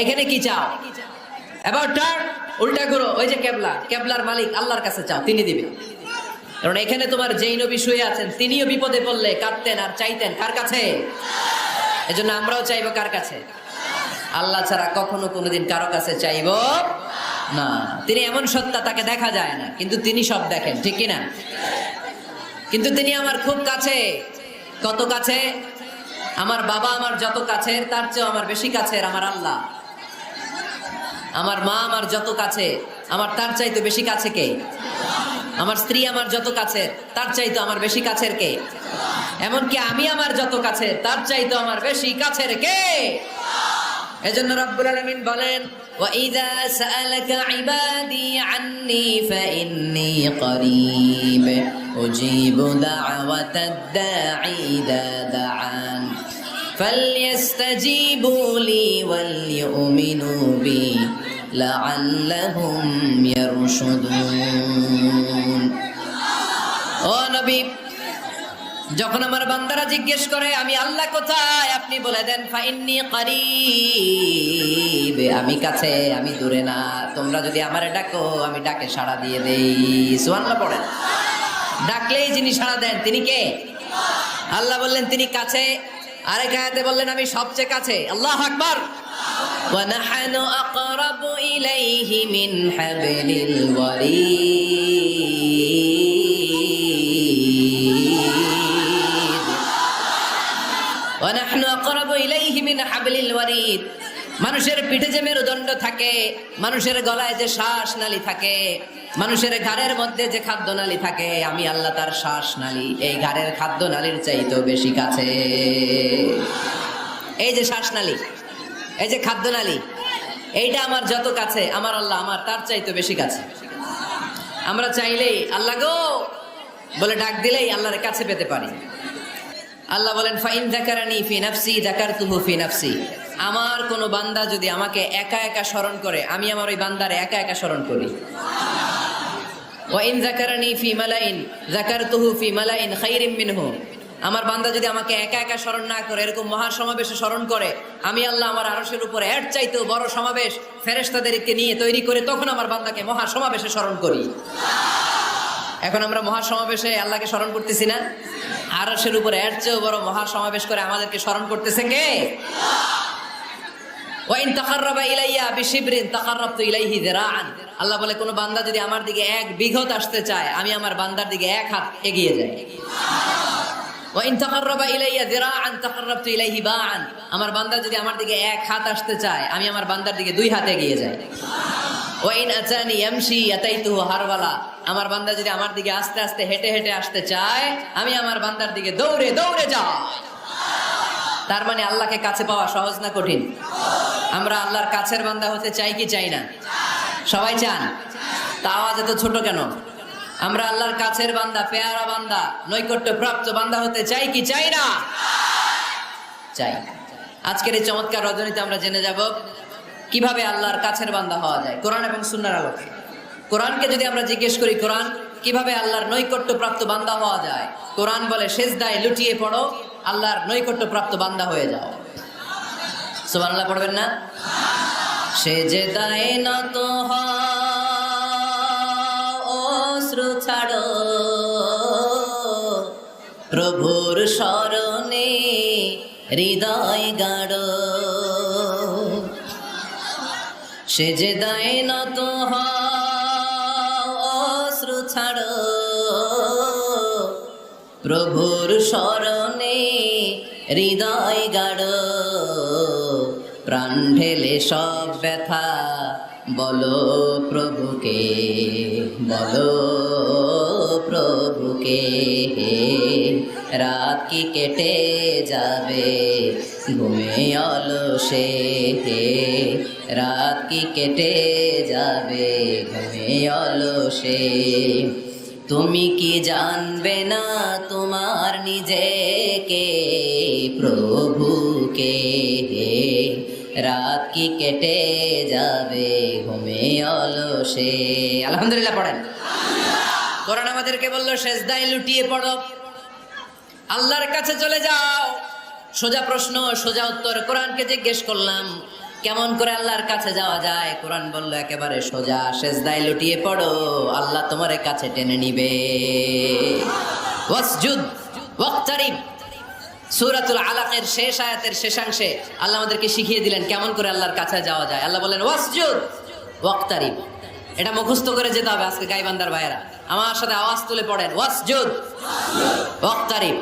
এখানে কি চাও? এবার টার্ন, উল্টা করো, ওই যে কেবলা, কেবলার মালিক আল্লাহর কাছে চাও, তিনি দিবেন। কারণ এখানে তোমার যেই নবী শুয়ে আছেন তিনিও বিপদে পড়লে কাঁদতেন আর চাইতেন কার কাছে? এজন্য আমরাও চাইবো কার কাছে? আল্লাহ ছাড়া কখনো কোনোদিন কারো কাছে চাইবো না। তিনি এমন সত্তা, তাকে দেখা যায় না, কিন্তু তিনি সব দেখেন, ঠিক কিনা? কিন্তু তিনি আমার খুব কাছে। কত কাছে? আমার বাবা আমার যত কাছের তার চেয়েও আমার বেশি কাছের আমার আল্লাহ। আমার মা আমার যত কাছে, আমার তার চাইতে বেশি কাছে কে? আমার স্ত্রী আমার যত কাছের তার চাইতে আমার বেশি কাছের কে? এমনকি আমি আমার যত কাছে তার চাইতে আমার বেশি কাছের কে? এজন্য রব্বুল আলামিন বলেন, وَإِذَا سَأَلَكَ عِبَادِي عَنِّي فَإِنِّي قَرِيبٌ أُجِيبُ دَعْوَةَ الدَّاعِ إِذَا دَعَانِ فَلْيَسْتَجِيبُوا لِي وَلْيُؤْمِنُوا بِي لَعَلَّهُمْ يَرْشُدُونَ। ও নবী, যখন আমার বান্দারা জিজ্ঞেস করে আমি আল্লাহ কোথায়, আপনি বলে দেন ফাইন্নি কারীব, আমি কাছে, আমি দূরে না। তোমরা যদি আমারে ডাকো আমি ডাকে সাড়া দিয়ে দেই। সুবহানাল্লাহ পড়েন। ডাকলেই যিনি সাড়া দেন তিনি কে? আল্লাহ বললেন তিনি কাছে। আরেক আয়াতে বললেন আমি সবচেয়ে কাছে। আল্লাহু আকবার। ওয়া নাহনু আকরাবু ইলাইহি মিন হাবলিল ওয়ারিদ। মানুষের পিঠে যে মেরুদণ্ড থাকে, মানুষের গলায় যে শ্বাস নালী থাকে, মানুষের ঘাড়ের মধ্যে যে খাদ্য নালী থাকে, আমি আল্লাহ তার শ্বাস নালী এই ঘাড়ের খাদ্য নালীর চাইতেও বেশি কাছে। এই যে শ্বাস নালী, এই যে খাদ্য নালী, এইটা আমার যত কাছে, আমার আল্লাহ আমার তার চাইতেও বেশি কাছে। আমরা চাইলেই আল্লাহ গো বলে ডাক দিলেই আল্লাহর কাছে পেতে পারি। আল্লাহ বলেন ফাইন যাকারানি ফি নাফসি যাকারতুহু ফি নাফসি। আমার কোন বান্দা যদি আমাকে একা একা স্মরণ করে, আমি আমার ওই বান্দারে একা একা স্মরণ করি। ওয়া ইন যাকারানি ফি মালাইন যাকারতুহু ফি মালাইন খায়রিম মিনহু। আমার বান্দা যদি আমাকে একা একা স্মরণ না করে, এরকম মহা সমাবেশে স্মরণ করে, আমি আল্লাহ আমার আরশের উপরে এর চাইতেও বড় সমাবেশ ফেরেশতাদেরকে নিয়ে তৈরি করে তখন আমার বান্দাকে মহা সমাবেশে স্মরণ করি। এখন আমরা মহা সমাবেশে আল্লাহকে স্মরণ করতেছি না? আরশের উপরে এর চেয়েও বড় মহা সমাবেশ করে আমাদেরকে স্মরণ করতেছে কে? ওয়াইন তাকাররাবা ইলাইয়া বিশিবরিন তাকাররাবতু ইলাইহি যিরাআন। আল্লাহ বলে কোন বান্দা যদি আমার দিকে এক বিঘত আসতে চায়, আমি আমার বান্দার দিকে এক হাত এগিয়ে যাই। ওয়াইন তাকাররাবা ইলাইয়া যিরাআন তাকাররাবতু ইলাইহি বাআন। আমার বান্দা যদি আমার দিকে এক হাত আসতে চায়, আমি আমার বান্দার দিকে দুই হাত এগিয়ে যাই। ওয়াইন আতানি ইয়ামশি আতাইতুহু হারওয়ালা। আমার বান্দা যদি আমার দিকে আস্তে আস্তে হেঁটে হেঁটে আসতে চায়, আমি আমার বান্দার দিকে দৌড়ে দৌড়ে যাই। তার মানে আল্লাহকে কাছে পাওয়া সহজ না কঠিন? আমরা আল্লাহর কাছের বান্দা হতে চাই কি চাই না? সবাই চান। তা আওয়াজ এত ছোট কেন? আমরা আল্লাহর কাছের বান্দা, পেয়ারা বান্দা, নৈকট্য প্রাপ্ত বান্দা হতে চাই কি চাই না? চাই। আজকের এই চমৎকার রজনীতে আমরা জেনে যাব কিভাবে আল্লাহর কাছের বান্দা হওয়া যায় কোরআন এবং সুন্নাহর আলোকে। কোরআনকে যদি আমরা জিজ্ঞেস করি কোরআন কিভাবে আল্লাহর নৈকট্য প্রাপ্ত বান্দা হওয়া যায়, কোরআন বলে সেজদায় লুটিয়ে পড়ো, আল্লাহর নৈকট্য প্রাপ্ত বান্দা হয়ে যাও। সুবহানাল্লাহ পড়বেন না? সেজদায় নত হও, অশ্রু ছাড়ো, প্রভুর শরণে হৃদয় গাড়ো। সেজদায় নত হও, অশ্রু ছাড়ো, প্রভুর শরণে হৃদয় গাড়ো। প্রাণ ঢেলে সব ব্যথা বলো প্রভুকে, বলো প্রভুকে। রাত কি কেটে যাবে ঘুমে অলসে, রাত কি কেটে যাবে ঘুমে অলসে। তুমি কি জানবে না তোমার নিজেকে, প্রভুকে। রাত কি কেটে যাবে ঘুমে অলসে। আলহামদুলিল্লাহ পড়েন। কোরআন আমাদেরকে বললো সেজদায় লুটিয়ে পড়ো, আল্লাহর কাছে চলে যাও। সোজা প্রশ্ন সোজা উত্তর। কোরআনকে জিজ্ঞেস করলাম কেমন করে আল্লাহর কাছে যাওয়া যায়? কোরআন বলল একেবারে সোজা, সেজদায় লুটিয়ে পড়ো, আল্লাহ তোমার কাছে টেনে নিবে। ওয়াসজুদ ওয়াক্তারিব, সূরাতুল আলাকের শেষ আয়াতের শেষাংশে আল্লাহ আমাদেরকে শিখিয়ে দিলেন কেমন করে আল্লাহর কাছে যাওয়া যায়। আল্লাহ বলেন ওয়াসজুদ ওয়াক্তারিব। এটা মুখস্থ করে যেতে হবে আজকে গাইবান্দার ভাইয়েরা। আমার সাথে আওয়াজ তুলে পড়েন, ওয়াসজুদ ওয়াক্তারিব।